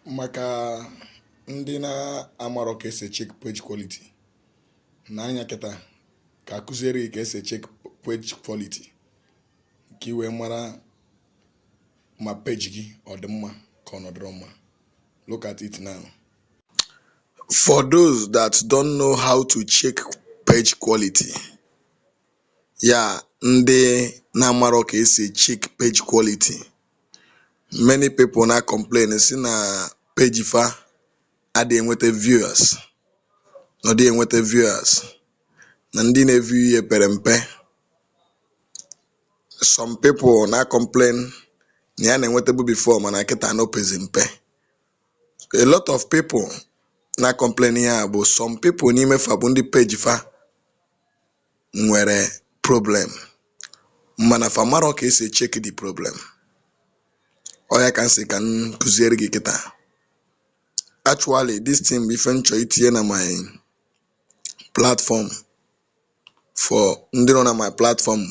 maka ndị na-amarọ ka esi check page quality na anya kịta ka akụziere ka esi check page quality ka iwee mara ma page gị ọ dị mma ka ọ nọdụrụ mma. Look at it now. For those that don't know how to check page quality, ndị na-amarọ ka esi check page quality, many people na complain si na page fa adịghị enweta viewers, ọ dịghị enweta viewers, na ndị na-view ihe pere mpe. Some people na complain na ya na-enwetabu before mana kịta no pezi mpe. A lot of people na complain ya bụ some people n'ime fa bụ ndị page fa nwere problem mana fa marọ ka esi check the problem. Ọ ya ka nsị ka m kụziere gị kịta. Actually, this thing ife m chọrọ itinye na my platform for ndị nọ na my platform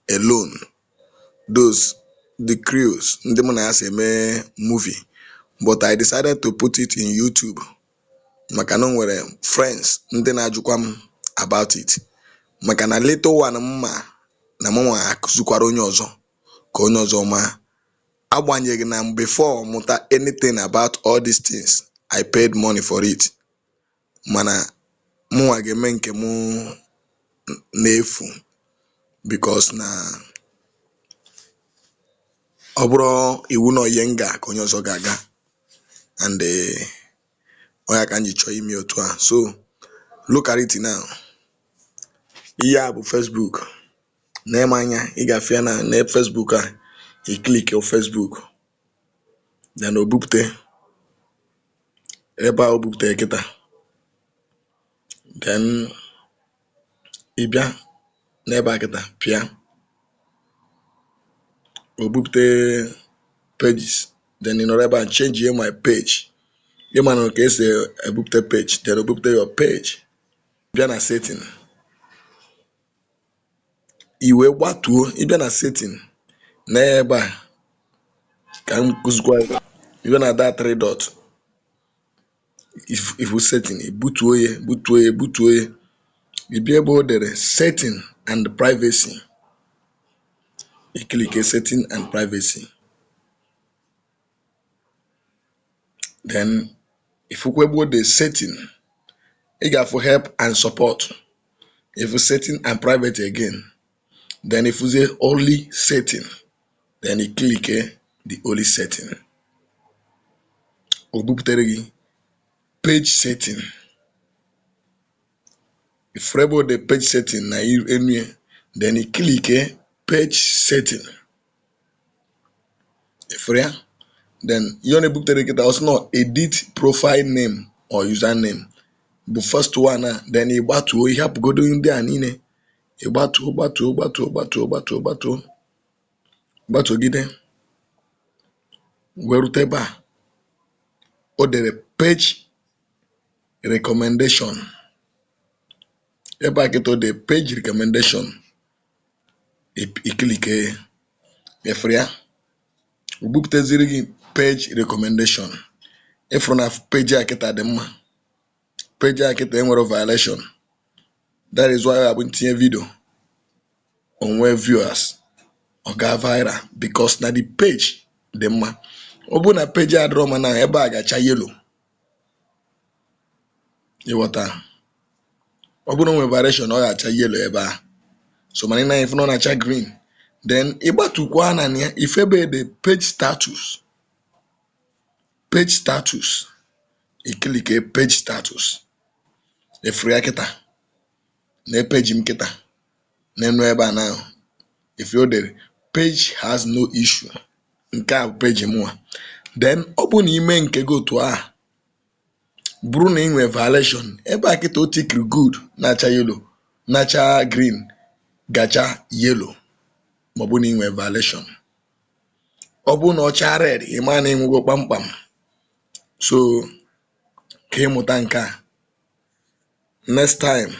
alone, those the crews ndị mụ na ya si eme movie, but I decided to put it in YouTube maka na o nwere friends ndị na-ajụkwa m about it, maka na little one mma na mụ nwa akụzikwara onye ọzọ ka onye ọzọ maa. Agbanyeghị na before mụta anything about all these things, I paid money for it, mana mụ nwa ga-eme nke mụ n'efu because na ọ bụrụ iwu na onye nga ka onye ọzọ ga-aga, and ọ ya ka m ji chọọ ime otu a. So look at it now. Ihe a bụ Facebook. Na-eme anya ị ga-afịa na Facebook a, i click your Facebook, then o bupute ebe a o bupute kịta, then ị bịa n'ebe a kịta pịa o bupute pages, then ị nọrọ ebe a change my page. Ị ma na ka esi ebupute page, then o bupute your page. Bịa na setting, i wee gbatuo. Ị bịa na setting n'ebe a ka m kụzikwa ebe ị bịa na that three dot, if setting, ị butuo ya ị bịa ebe o dere setting and privacy, ị click setting and privacy, then ifukwa ebe o de setting, ị ga-afụ help and support. If setting and private again, then if you say only setting, then you click the only setting. O buputere gị page setting. If able the page setting na enu, then you click page setting. If ya, then you only buputere gị also not edit profile name or username. The first one, then you gbatuo ihe apụgodo ndị a niile. Gbatụgide wee rute ebe a o dere page recommendation. Ebe a kịta o dere page recommendation, ị click efere ya, o buputeziri gị page recommendation. Ifuru na page a kịta dị mma, page a kịta enwere violation. That is why I will tinye video on where viewers or ga viral, because na the page dị mma. Ọ bụ na page a dịrọ mma na ebe a ga-acha yellow. Ịghọta? Ọ bụ na nwere violation, ọ ga-acha yellow ebe a. So mana na ife nọ na-acha green, then ịgbatukwa na ya ifebe the page status. Page status, ị click page status. Efere ya kịta na page m kịta n'enu ebe a now. If you dere page has no issue, nke a page mụa, then ọ bụ na ime nke go to a bụrụ na ị nwere violation, ebe a kịta o tikiri good na-acha yellow, na-acha green gacha yellow, ma ọ bụ na ị nwere violation. Ọ bụ na ọcha red, ị ma na enwego kpamkpam. So ka ịmụta nke a, next time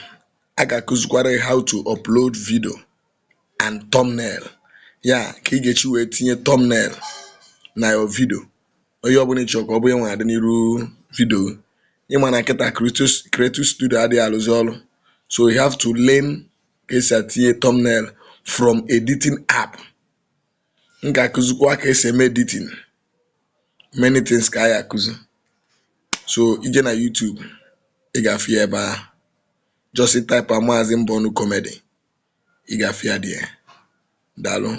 a ga-akụzikwara how to upload video and thumbnail. Ya ka ị ga-echi wee tinye thumbnail na your video, onye ọbụla ịchọ ka ọ bụ ya nwe adị n'iru vidio. Ịma na kịta creative studio adịghị alụzi ọrụ, so you have to learn ka esi atinye thumbnail from editing app. M ga-akụzikwa ka esi eme editing, many things ka a ya akụzi. So ije na YouTube ị ga-afụ ya ebe ahụ, just type Maazị Mbonu Comedy, ị ga-afụ ya dị ya. Daalụ.